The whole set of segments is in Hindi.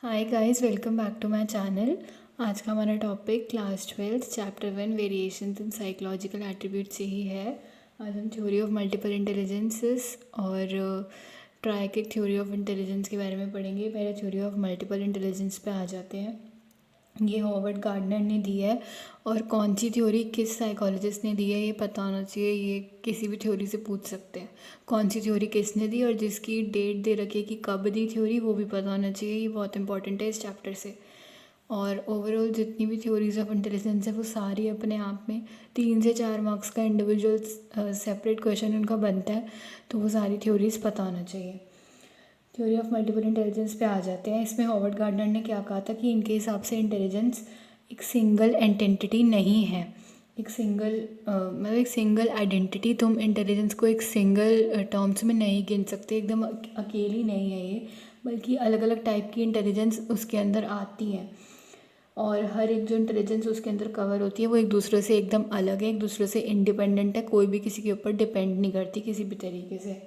Hi guys, welcome back to my channel. आज का हमारा topic class 12 chapter 1 variations in psychological attribute से ही है। आज हम थ्योरी ऑफ मल्टीपल इंटेलिजेंसेस और ट्राइकिक थ्योरी ऑफ इंटेलिजेंस के बारे में पढ़ेंगे। पहले थ्योरी ऑफ मल्टीपल इंटेलिजेंस पे आ जाते हैं। ये हॉवर्ड गार्डनर ने दी है और कौन सी थ्योरी किस साइकोलॉजिस्ट ने दी है ये पता होना चाहिए। ये किसी भी थ्योरी से पूछ सकते हैं कौन सी थ्योरी किसने दी, और जिसकी डेट दे रखी है कि कब दी थ्योरी वो भी पता होना चाहिए। ये बहुत इंपॉर्टेंट है इस चैप्टर से। और ओवरऑल जितनी भी थ्योरीज ऑफ इंटेलिजेंस है वो सारी अपने आप में 3 से 4 मार्क्स का इंडिविजुअल सेपरेट क्वेश्चन उनका बनता है, तो वो सारी थ्योरीज पता होना चाहिए। थ्योरी ऑफ मल्टीपल इंटेलिजेंस पे आ जाते हैं। इसमें हॉवर्ड गार्डनर ने क्या कहा था कि इनके हिसाब से इंटेलिजेंस एक सिंगल एंटिटी नहीं है। एक सिंगल आइडेंटिटी, तुम इंटेलिजेंस को एक सिंगल टर्म्स में नहीं गिन सकते, एकदम अकेली नहीं है ये, बल्कि अलग अलग टाइप की इंटेलिजेंस उसके अंदर आती है। और हर एक जो इंटेलिजेंस उसके अंदर कवर होती है वो एक दूसरे से एकदम अलग है, एक दूसरे से इंडिपेंडेंट है, कोई भी किसी के ऊपर डिपेंड नहीं करती किसी भी तरीके से।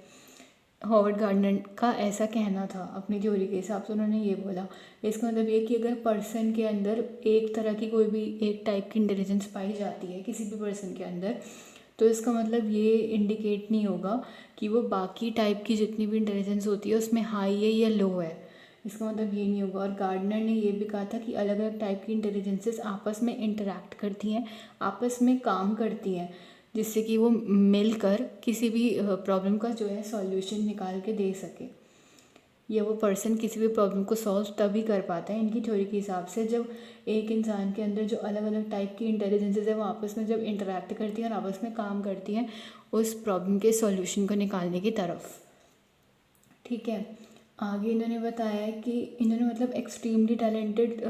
हॉवर्ड गार्डनर का ऐसा कहना था अपनी थ्योरी के हिसाब से। उन्होंने ये बोला, इसका मतलब ये कि अगर पर्सन के अंदर एक तरह की कोई भी एक टाइप की इंटेलिजेंस पाई जाती है किसी भी पर्सन के अंदर, तो इसका मतलब ये इंडिकेट नहीं होगा कि वो बाकी टाइप की जितनी भी इंटेलिजेंस होती है उसमें हाई है या लो है। इसका मतलब ये नहीं होगा। और गार्डनर ने ये भी कहा था कि अलग अलग टाइप की इंटेलिजेंसेस आपस में इंटरेक्ट करती हैं, आपस में काम करती हैं, जिससे कि वो मिलकर किसी भी प्रॉब्लम का जो है सॉल्यूशन निकाल के दे सके, या वो पर्सन किसी भी प्रॉब्लम को सॉल्व तभी कर पाता है इनकी थ्योरी के हिसाब से जब एक इंसान के अंदर जो अलग अलग टाइप की इंटेलिजेंसेस है वो आपस में जब इंटरेक्ट करती हैं और आपस में काम करती हैं उस प्रॉब्लम के सॉल्यूशन को निकालने की तरफ। ठीक है, आगे इन्होंने बताया कि इन्होंने एक्सट्रीमली टैलेंटेड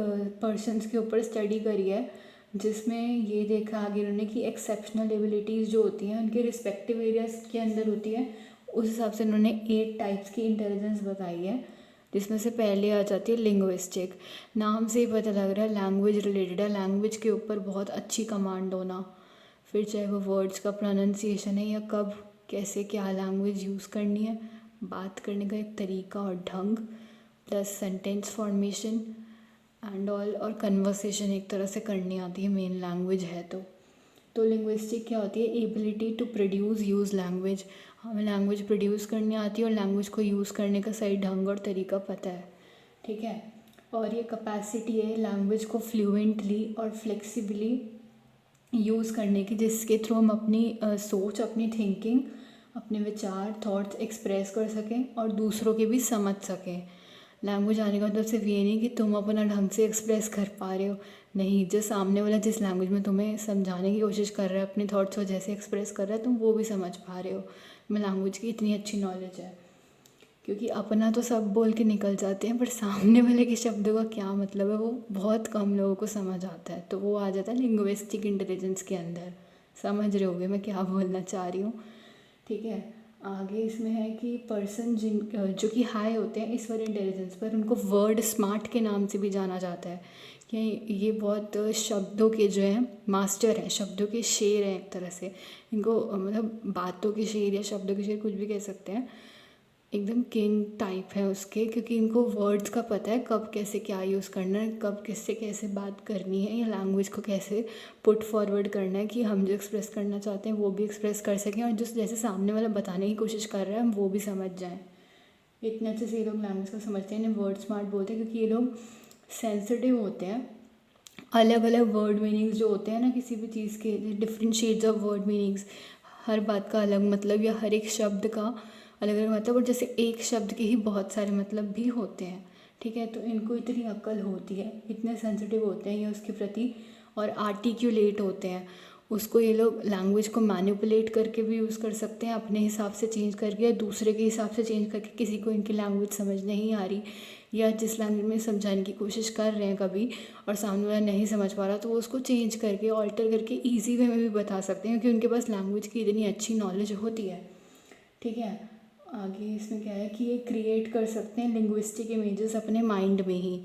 पर्सनस के ऊपर स्टडी करी है, जिसमें ये देखा आगे इन्होंने कि एक्सेप्शनल एबिलिटीज़ जो होती हैं उनके रिस्पेक्टिव एरियाज़ के अंदर होती है। उस हिसाब से इन्होंने 8 टाइप्स की इंटेलिजेंस बताई है, जिसमें से पहले आ जाती है लिंग्विस्टिक। नाम से ही पता लग रहा है लैंग्वेज रिलेटेड है, लैंग्वेज के ऊपर बहुत अच्छी कमांड होना। फिर चाहे वो वर्ड्स का प्रोनाउंसिएशन है या कब कैसे क्या लैंग्वेज यूज़ करनी है, बात करने का एक तरीका और ढंग, plus sentence formation and all, और कन्वर्सेशन एक तरह से करनी आती है मेन लैंग्वेज है तो लिंग्विस्टिक क्या होती है? Ability to produce use language. हमें लैंग्वेज प्रोड्यूस करनी आती है और लैंग्वेज को यूज़ करने का सही ढंग और तरीका पता है। ठीक है, और ये कैपेसिटी है लैंग्वेज को फ्लुएंटली और फ्लेक्सिबली यूज़ करने की, जिसके थ्रू हम अपनी सोच, अपनी थिंकिंग, अपने विचार, थॉट्स एक्सप्रेस कर सकें और दूसरों के भी समझ सकें। लैंग्वेज आने का मतलब सिर्फ ये नहीं कि तुम अपना ढंग से एक्सप्रेस कर पा रहे हो, नहीं, जो सामने वाला जिस लैंग्वेज में तुम्हें समझाने की कोशिश कर रहा है, अपने थॉट्स को जैसे एक्सप्रेस कर रहा है तुम वो भी समझ पा रहे हो। तुम्हें लैंग्वेज की इतनी अच्छी नॉलेज है, क्योंकि अपना तो सब बोल के निकल जाते हैं पर सामने वाले के शब्दों का क्या मतलब है वो बहुत कम लोगों को समझ आता है, तो वो आ जाता है लिंग्विस्टिक इंटेलिजेंस के अंदर। समझ रहे होगे मैं क्या बोलना चाह रही हूँ। ठीक है, आगे इसमें है कि पर्सन जो कि हाई होते हैं इस वाले इंटेलिजेंस पर, उनको वर्ड स्मार्ट के नाम से भी जाना जाता है कि ये बहुत शब्दों के जो हैं मास्टर हैं, शब्दों के शेर हैं एक तरह से। इनको बातों के शेर या शब्दों के शेर कुछ भी कह सकते हैं, एकदम किंग टाइप है उसके, क्योंकि इनको वर्ड्स का पता है कब कैसे क्या यूज़ करना है, कब किससे कैसे बात करनी है, या लैंग्वेज को कैसे पुट फॉरवर्ड करना है कि हम जो एक्सप्रेस करना चाहते हैं वो भी एक्सप्रेस कर सकें और जो जैसे सामने वाला बताने की कोशिश कर रहा है हम वो भी समझ जाएं। इतने अच्छे से ये लोग लैंग्वेज को समझते हैं, इन्हें वर्ड स्मार्ट बोलते हैं, क्योंकि ये लोग सेंसिटिव होते हैं। अलग अलग वर्ड मीनिंग्स जो होते हैं ना किसी भी चीज़ के, different shades of word meanings, हर बात का अलग मतलब या हर एक शब्द का अलग अलग मतलब, और जैसे एक शब्द के ही बहुत सारे मतलब भी होते हैं। ठीक है, तो इनको इतनी अक्ल होती है, इतने सेंसिटिव होते हैं ये उसके प्रति, और आर्टिक्यूलेट होते हैं उसको। ये लोग लैंग्वेज को मैनिपुलेट करके भी यूज़ कर सकते हैं, अपने हिसाब से चेंज करके, दूसरे के हिसाब से चेंज करके, किसी को इनकी लैंग्वेज समझ नहीं आ रही या जिस लैंग्वेज में समझाने की कोशिश कर रहे हैं कभी और सामने वाला नहीं समझ पा रहा, तो वो उसको चेंज करके ऑल्टर करके ईजी वे में भी बता सकते हैं, क्योंकि उनके पास लैंग्वेज की इतनी अच्छी नॉलेज होती है। ठीक है, आगे इसमें क्या है कि ये क्रिएट कर सकते हैं लिंग्विस्टिक इमेजेस अपने माइंड में ही,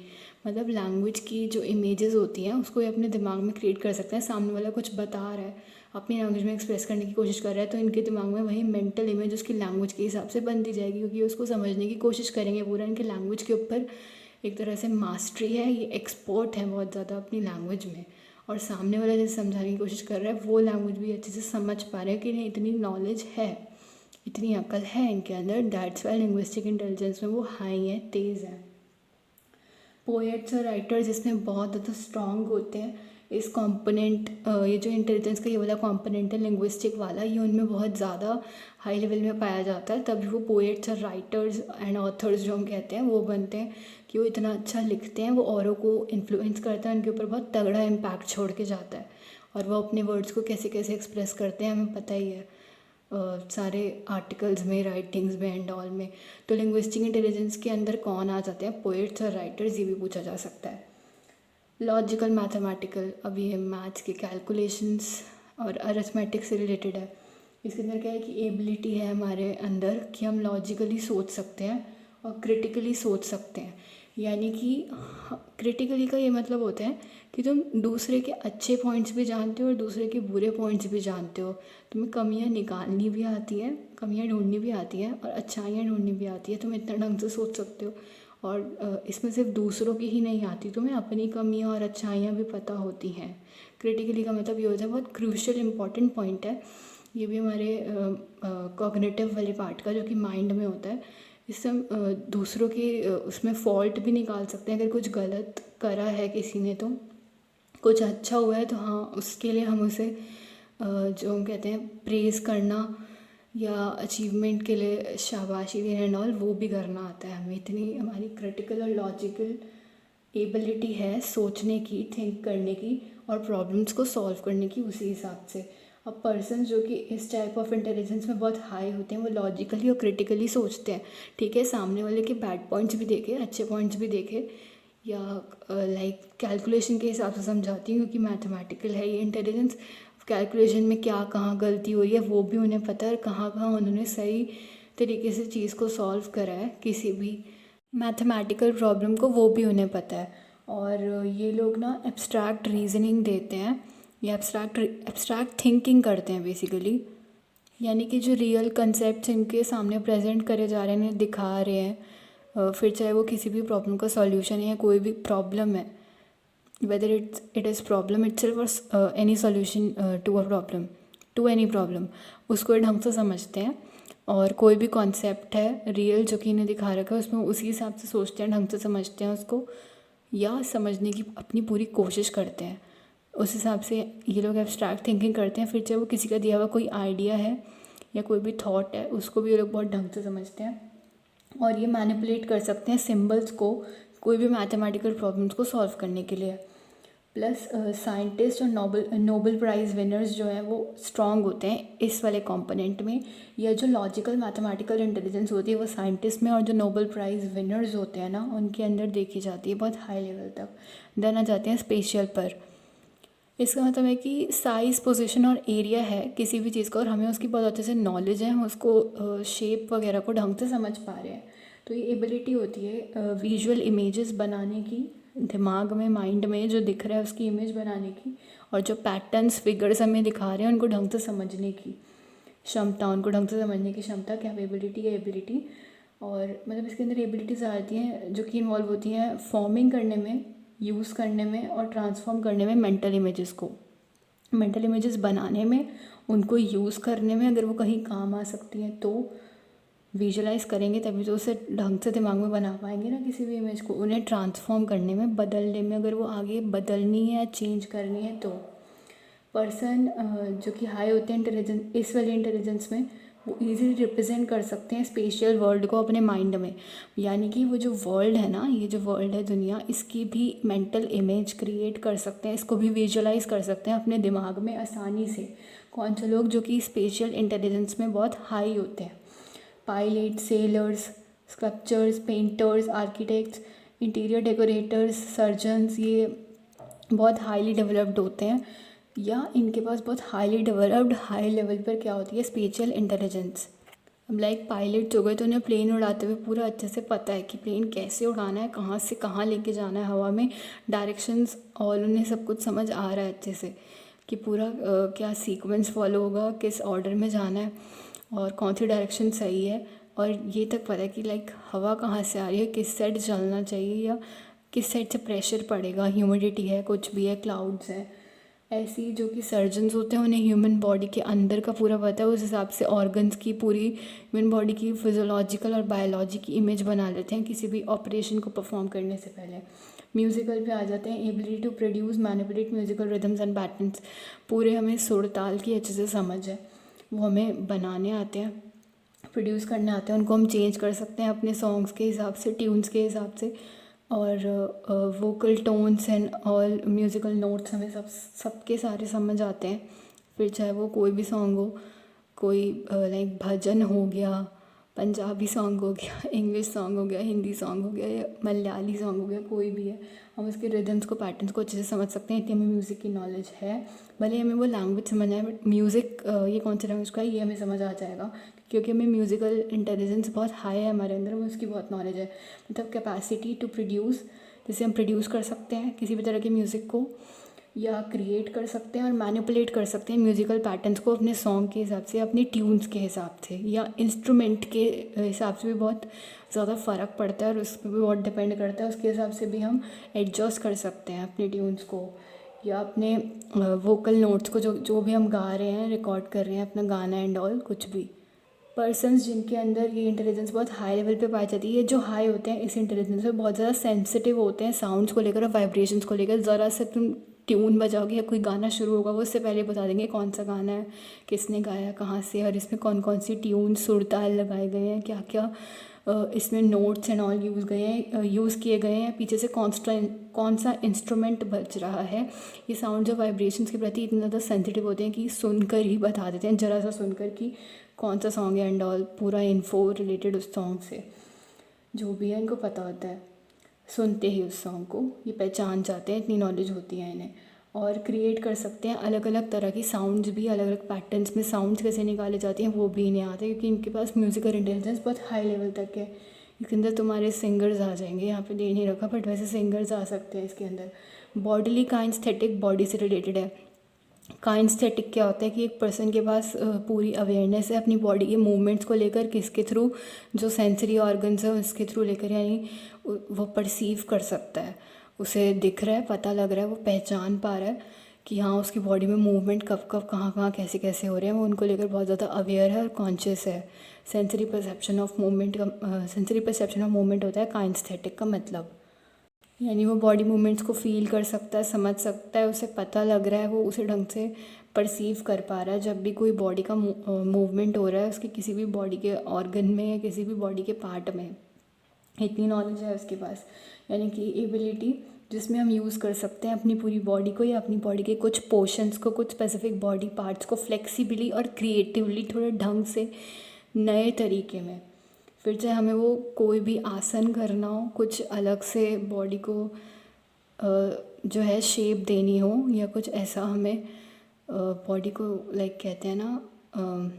मतलब लैंग्वेज की जो इमेजेस होती हैं उसको ये अपने दिमाग में क्रिएट कर सकते हैं। सामने वाला कुछ बता रहा है, अपनी लैंग्वेज में एक्सप्रेस करने की कोशिश कर रहा है, तो इनके दिमाग में वही मेंटल इमेज उसकी लैंग्वेज के हिसाब से बनती जाएगी, क्योंकि उसको समझने की कोशिश करेंगे पूरा, इनके लैंग्वेज के ऊपर एक तरह से मास्टरी है, ये एक्सपर्ट है बहुत ज़्यादा अपनी लैंग्वेज में, और सामने वाला जैसे समझाने की कोशिश कर रहा है वो लैंग्वेज भी अच्छे से समझ पा रहे हैं कि नहीं, इतनी नॉलेज है, इतनी अकल है इनके अंदर। दैट्स वाई लिंग्विस्टिक इंटेलिजेंस में वो हाई है, तेज़ है। पोएट्स और राइटर्स इसमें बहुत ज़्यादा स्ट्रॉन्ग होते हैं। इस कंपोनेंट, ये जो इंटेलिजेंस का ये वाला कंपोनेंट है लिंग्विस्टिक वाला, ये उनमें बहुत ज़्यादा हाई लेवल में पाया जाता है, तभी वो पोएट्स और राइटर्स एंड ऑथर्स जो हम कहते हैं वो बनते हैं, कि वो इतना अच्छा लिखते हैं, वो औरों को इन्फ्लुएंस करता है, उनके ऊपर बहुत तगड़ा इम्पैक्ट छोड़ के जाता है, और वो अपने वर्ड्स को कैसे कैसे एक्सप्रेस करते हैं हमें पता ही है, सारे आर्टिकल्स में, राइटिंग्स में एंड ऑल में। तो लिंग्विस्टिक इंटेलिजेंस के अंदर कौन आ जाते हैं? पोएट्स और राइटर्स, ये भी पूछा जा सकता है। लॉजिकल मैथमेटिकल, अब ये मैथ्स के कैलकुलेशंस और अरिथमेटिक से रिलेटेड है। इसके अंदर क्या है कि एबिलिटी है हमारे अंदर कि हम लॉजिकली सोच सकते हैं और क्रिटिकली सोच सकते हैं। यानी कि क्रिटिकली का ये मतलब होता है कि तुम दूसरे के अच्छे पॉइंट्स भी जानते हो और दूसरे के बुरे पॉइंट्स भी जानते हो, तुम्हें कमियां निकालनी भी आती हैं, कमियां ढूंढनी भी आती हैं, और अच्छाइयाँ ढूंढनी भी आती है, तुम इतना ढंग से सोच सकते हो। और इसमें सिर्फ दूसरों की ही नहीं आती, तुम्हें अपनी कमियां और अच्छाइयाँ भी पता होती हैं। क्रिटिकली का मतलब ये होता है, बहुत क्रूशियल इंपॉर्टेंट पॉइंट है ये भी हमारे कॉग्निटिव वाले पार्ट का, जो कि माइंड में होता है। इससे हम दूसरों की उसमें फॉल्ट भी निकाल सकते हैं। अगर कुछ गलत करा है किसी ने तो कुछ अच्छा हुआ है तो हाँ, उसके लिए हम उसे जो हम कहते हैं प्रेज़ करना या अचीवमेंट के लिए शाबाशी देना एंड ऑल, वो भी करना आता है हमें। इतनी हमारी क्रिटिकल और लॉजिकल एबिलिटी है सोचने की, थिंक करने की और प्रॉब्लम्स को सॉल्व करने की उसी हिसाब से। अब पर्सन जो कि इस टाइप ऑफ इंटेलिजेंस में बहुत हाई होते हैं वो लॉजिकली और क्रिटिकली सोचते हैं, ठीक है, सामने वाले के बैड पॉइंट्स भी देखे, अच्छे पॉइंट्स भी देखे, या लाइक कैलकुलेशन के हिसाब से समझाती हूँ, क्योंकि मैथमेटिकल है ये इंटेलिजेंस। कैलकुलेशन में क्या कहाँ गलती हुई है वो भी उन्हें पता है, और कहाँ कहाँ उन्होंने सही तरीके से चीज़ को सॉल्व करा है, किसी भी मैथमेटिकल प्रॉब्लम को, वो भी उन्हें पता है। और ये लोग ना एब्स्ट्रैक्ट रीजनिंग देते हैं या एब्स्ट्रैक्ट थिंकिंग करते हैं बेसिकली। यानी कि जो रियल कंसेप्ट इनके सामने प्रेजेंट करे जा रहे हैं, इन्हें दिखा रहे हैं, फिर चाहे वो किसी भी प्रॉब्लम का सॉल्यूशन है या कोई भी प्रॉब्लम है, whether it is problem itself और any solution to any problem, उसको ढंग से समझते हैं। और कोई भी कॉन्सेप्ट है रियल जो कि इन्हें दिखा रखा है, उसमें उसी हिसाब से सोचते हैं, ढंग से समझते हैं उसको, या समझने की अपनी पूरी कोशिश करते हैं। उस हिसाब से ये लोग एब्स्ट्रैक्ट थिंकिंग करते हैं। फिर चाहे वो किसी का दिया हुआ कोई आइडिया है या कोई भी थॉट है, उसको भी ये लोग बहुत ढंग से समझते हैं, और ये मैनिपुलेट कर सकते हैं सिम्बल्स को कोई भी मैथमेटिकल प्रॉब्लम्स को सॉल्व करने के लिए। प्लस साइंटिस्ट और नोबल प्राइज़ विनर्स जो हैं वो स्ट्रॉन्ग होते हैं इस वाले कंपोनेंट में। या जो लॉजिकल मैथमेटिकल इंटेलिजेंस होती है वो साइंटिस्ट में, और जो नोबल प्राइज़ विनर्स होते हैं ना उनके अंदर देखी जाती है बहुत हाई लेवल तक। देन आ जाते हैं स्पेशल पर। इसका मतलब है कि साइज़, पोजीशन और एरिया है किसी भी चीज़ का, और हमें उसकी बहुत अच्छे से नॉलेज है, हम उसको शेप वगैरह को ढंग से समझ पा रहे हैं। तो ये एबिलिटी होती है विजुअल इमेजेस बनाने की, दिमाग में, माइंड में जो दिख रहा है उसकी इमेज बनाने की, और जो पैटर्न्स, फिगर्स हमें दिखा रहे हैं उनको ढंग से समझने की क्षमता, उनको ढंग से समझने की क्षमता, कैपेबिलिटी या एबिलिटी। और मतलब इसके अंदर एबिलिटीज़ आती हैं जो कि इन्वॉल्व होती हैं फॉर्मिंग करने में, यूज़ करने में और ट्रांसफॉर्म करने में मेंटल इमेजेस को, मेंटल इमेजेस बनाने में, उनको यूज़ करने में, अगर वो कहीं काम आ सकती हैं तो विजुलाइज करेंगे तभी तो उसे ढंग से दिमाग में बना पाएंगे ना किसी भी इमेज को। उन्हें ट्रांसफॉर्म करने में, बदलने में, अगर वो आगे बदलनी है, चेंज करनी है तो। पर्सन जो कि हाई होते हैं इंटेलिजेंस, इस वाले इंटेलिजेंस में, वो इजीली रिप्रेजेंट कर सकते हैं स्पेशियल वर्ल्ड को अपने माइंड में। यानी कि वो जो वर्ल्ड है ना, ये जो वर्ल्ड है दुनिया, इसकी भी मेंटल इमेज क्रिएट कर सकते हैं, इसको भी विजुलाइज कर सकते हैं अपने दिमाग में आसानी से। कौन से लोग? जो कि स्पेशियल इंटेलिजेंस में बहुत हाई होते हैं। Pilot, sellers, sculptures, painters, architects, interior decorators, surgeons, ये बहुत हाईली डेवलप्ड होते हैं, या इनके पास बहुत हाईली डेवलप्ड हाई लेवल पर क्या होती है, स्पेशल इंटेलिजेंस। अब लाइक पायलट हो गए तो उन्हें प्लेन उड़ाते हुए पूरा अच्छे से पता है कि प्लेन कैसे उड़ाना है, कहाँ से कहाँ लेके जाना है हवा में, डायरेक्शंस, और उन्हें सब कुछ समझ आ रहा है अच्छे से कि पूरा क्या सीक्वेंस फॉलो होगा, किस ऑर्डर में जाना है और कौन सी डायरेक्शन सही है। और ये तक पता है कि लाइक हवा कहाँ से आ रही है, किस साइड चलना चाहिए या किस साइड से प्रेशर पड़ेगा, ह्यूमिडिटी है, कुछ भी है, क्लाउड्स है। ऐसी जो कि सर्जन्स होते हैं उन्हें ह्यूमन बॉडी के अंदर का पूरा पता है, उस हिसाब से ऑर्गन्स की पूरी ह्यूमन बॉडी की फिजियोलॉजिकल और बायोलॉजी की इमेज बना लेते हैं किसी भी ऑपरेशन को परफॉर्म करने से पहले। म्यूज़िकल पे आ जाते हैं, ability to produce manipulate musical rhythms and patterns. पूरे हमें सुर ताल की अच्छे से समझ है, वो हमें बनाने आते हैं, प्रोड्यूस करने आते हैं, उनको हम चेंज कर सकते हैं अपने सॉन्ग्स के हिसाब से, ट्यून्स के हिसाब से। और vocal tones and all musical notes हमें सबके सारे समझ आते हैं। फिर चाहे वो कोई भी सॉन्ग हो, कोई लाइक भजन हो गया, पंजाबी सॉन्ग हो गया, इंग्लिश सॉन्ग हो गया, हिंदी सॉन्ग हो गया या मलयाली सॉन्ग हो गया, कोई भी है, हम उसके रिदम्स को, पैटर्न्स को अच्छे से समझ सकते हैं। इतनी हमें म्यूज़िक की नॉलेज है। भले हमें वो लैंग्वेज समझ आए, बट म्यूज़िक ये कौन सी लैंग्वेज का है ये हमें समझ आ जाएगा, क्योंकि हमें म्यूज़िकल इंटेलिजेंस बहुत हाई है हमारे अंदर, हमें उसकी बहुत नॉलेज है। मतलब कैपेसिटी टू प्रोड्यूस, जिसे हम प्रोड्यूस कर सकते हैं किसी भी तरह के म्यूज़िक को, या क्रिएट कर सकते हैं और मैनिपुलेट कर सकते हैं म्यूज़िकल पैटर्न्स को अपने सॉन्ग के हिसाब से, अपने ट्यून्स के हिसाब से, या इंस्ट्रूमेंट के हिसाब से भी बहुत ज़्यादा फ़र्क पड़ता है और उस पर भी बहुत डिपेंड करता है। उसके हिसाब से भी हम एडजस्ट कर सकते हैं अपने ट्यून्स को या अपने वोकल नोट्स को, जो जो भी हम गा रहे हैं, रिकॉर्ड कर रहे हैं अपना गाना एंड ऑल, कुछ भी। पर्सन्स जिनके अंदर ये इंटेलिजेंस बहुत हाई लेवल पे पाई जाती है, जो हाई होते हैं इस इंटेलिजेंस में, बहुत ज़्यादा सेंसिटिव होते हैं साउंड्स को लेकर और वाइब्रेशंस को लेकर। ज़रा से तुम ट्यून बजाओगे या कोई गाना शुरू होगा, वो उससे पहले बता देंगे कौन सा गाना है, किसने गाया, कहाँ से, और इसमें कौन कौन सी ट्यून, सुर ताल लगाए गए हैं, क्या क्या इसमें नोट्स एंड ऑल यूज़ किए गए हैं, पीछे से कौन सा इंस्ट्रूमेंट बज रहा है। ये साउंड्स और वाइब्रेशंस के प्रति इतने ज़्यादा सेंसिटिव होते हैं कि सुनकर ही बता देते हैं, ज़रा सा सुनकर कि कौन सा सॉन्ग है एंड ऑल, पूरा इन्फो रिलेटेड उस सॉन्ग से जो भी है इनको पता होता है। सुनते ही उस सॉन्ग को ये पहचान जाते हैं, इतनी नॉलेज होती है इन्हें। और क्रिएट कर सकते हैं अलग अलग तरह की साउंड्स भी, अलग अलग पैटर्न्स में साउंड्स कैसे निकाले जाते हैं वो भी इन्हें आते हैं, क्योंकि इनके पास म्यूज़िकल इंटेलिजेंस बहुत हाई लेवल तक है। इसके अंदर तुम्हारे सिंगर्स आ जाएंगे, यहाँ पे दे नहीं रखा बट वैसे सिंगर्स आ सकते हैं इसके अंदर। बॉडीली काइनेस्थेटिक, बॉडी से रिलेटेड है। काइनेस्थेटिक क्या होता है कि एक पर्सन के पास पूरी अवेयरनेस है अपनी बॉडी के मूवमेंट्स को लेकर, किसके थ्रू, जो सेंसरी ऑर्गन्स है उसके थ्रू लेकर, यानी वो परसीव कर सकता है, उसे दिख रहा है, पता लग रहा है, वो पहचान पा रहा है कि हाँ उसकी बॉडी में मूवमेंट कब कब, कहाँ कहाँ, कैसे कैसे हो रहे हैं, वो उनको लेकर बहुत ज़्यादा अवेयर है और कॉन्शियस है। सेंसरी परसेप्शन ऑफ मूवमेंट का, सेंसरी परसेप्शन ऑफ मूवमेंट होता है काइनेस्थेटिक का मतलब, यानी वो बॉडी मूवमेंट्स को फील कर सकता है, समझ सकता है, उसे पता लग रहा है, वो उसे ढंग से परसीव कर पा रहा है। जब भी कोई बॉडी का मूवमेंट हो रहा है उसके किसी भी बॉडी के ऑर्गन में या किसी भी बॉडी के पार्ट में, इतनी नॉलेज है उसके पास। यानी कि एबिलिटी जिसमें हम यूज़ कर सकते हैं अपनी पूरी बॉडी को या अपनी बॉडी के कुछ पोर्शंस को, कुछ स्पेसिफिक बॉडी पार्ट्स को फ्लेक्सिबली और क्रिएटिवली, थोड़े ढंग से, नए तरीके में। फिर चाहे हमें वो कोई भी आसन करना हो, कुछ अलग से बॉडी को जो है शेप देनी हो, या कुछ ऐसा हमें बॉडी को लाइक कहते हैं ना,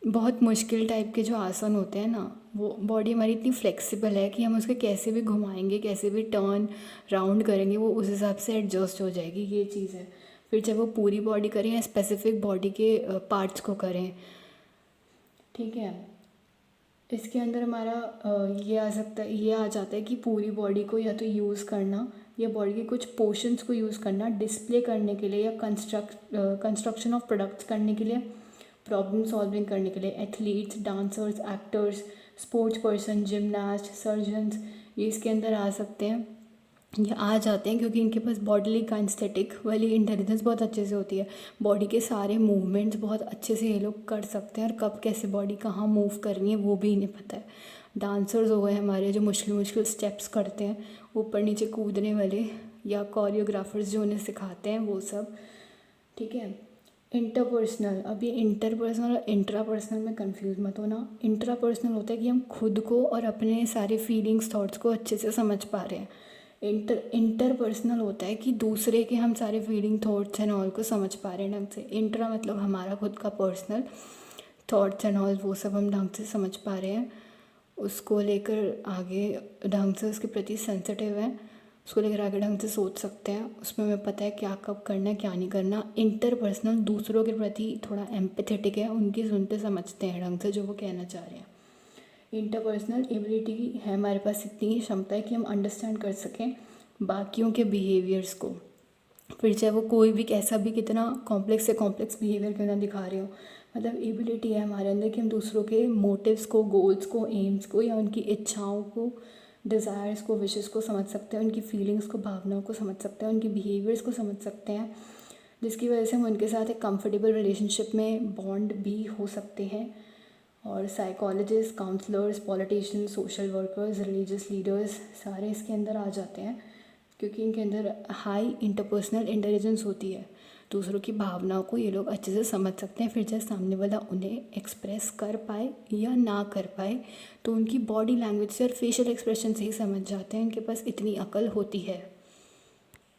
बहुत मुश्किल टाइप के जो आसन होते हैं ना, वो बॉडी हमारी इतनी फ्लेक्सिबल है कि हम उसके कैसे भी घुमाएंगे, कैसे भी टर्न राउंड करेंगे, वो उस हिसाब से एडजस्ट हो जाएगी, ये चीज़ है। फिर चाहे वो पूरी बॉडी करें या स्पेसिफिक बॉडी के पार्ट्स को करें, ठीक है। इसके अंदर हमारा ये आ सकता है, ये आ जाता है कि पूरी बॉडी को या तो यूज़ करना या बॉडी के कुछ पोर्शंस को यूज़ करना डिस्प्ले करने के लिए, या कंस्ट्रक्शन ऑफ प्रोडक्ट्स करने के लिए, प्रॉब्लम सॉल्विंग करने के लिए। Athletes, dancers, actors, sports person, gymnast, surgeons, ये इसके अंदर आ सकते हैं, ये आ जाते हैं, क्योंकि इनके पास बॉडीली काइनेस्थेटिक वाली इंटेलिजेंस बहुत अच्छे से होती है। बॉडी के सारे मूवमेंट्स बहुत अच्छे से ये लोग कर सकते हैं, और कब कैसे बॉडी कहाँ मूव करनी है वो भी इन्हें पता है। डांसर्स हो गए हमारे, जो मुश्किल मुश्किल स्टेप्स करते हैं, ऊपर नीचे कूदने वाले, या कोरियोग्राफर्स जो उन्हें सिखाते हैं, वो सब, ठीक है। इंटरपर्सनल, अब ये इंटरपर्सनल और इंट्रापर्सनल में कंफ्यूज मत होना। इंट्रापर्सनल होता है कि हम खुद को और अपने सारे फीलिंग्स, थॉट्स को अच्छे से समझ पा रहे हैं। इंटरपर्सनल होता है कि दूसरे के हम सारे फीलिंग, थॉट्स एंड ऑल को समझ पा रहे हैं ढंग से। इंट्रा मतलब हमारा खुद का पर्सनल थॉट्स एंड ऑल, वो सब हम ढंग से समझ पा रहे हैं, उसको लेकर आगे ढंग से उसके प्रति सेंसिटिव है, उसको लेकर आगे ढंग से सोच सकते हैं, उसमें हमें पता है क्या कब करना है, क्या नहीं करना। इंटरपर्सनल दूसरों के प्रति थोड़ा एम्पैथेटिक है, उनकी सुनते समझते हैं ढंग से जो वो कहना चाह रहे हैं। इंटरपर्सनल एबिलिटी है हमारे पास इतनी क्षमता है कि हम अंडरस्टैंड कर सकें बाकियों के बिहेवियर्स को, फिर चाहे वो कोई भी कैसा भी कितना कॉम्प्लेक्स से कॉम्प्लेक्स बिहेवियर क्यों ना दिखा रहे हो। मतलब एबिलिटी है हमारे अंदर कि हम दूसरों के मोटिव्स को, गोल्स को, एम्स को या उनकी इच्छाओं को, डिज़ायर्स को, विशेस को समझ सकते हैं, उनकी फीलिंग्स को, भावनाओं को समझ सकते हैं, उनके बिहेवियर्स को समझ सकते हैं, जिसकी वजह से हम उनके साथ एक कंफर्टेबल रिलेशनशिप में बॉन्ड भी हो सकते हैं। और psychologists, counsellors, politicians, social workers, religious leaders सारे इसके अंदर आ जाते हैं, क्योंकि इनके अंदर हाई इंटरपर्सनल इंटेलिजेंस होती है। दूसरों की भावनाओं को ये लोग अच्छे से समझ सकते हैं, फिर चाहे सामने वाला उन्हें एक्सप्रेस कर पाए या ना कर पाए तो उनकी बॉडी लैंग्वेज से और फेशियल एक्सप्रेशन से ही समझ जाते हैं। इनके पास इतनी अकल होती है।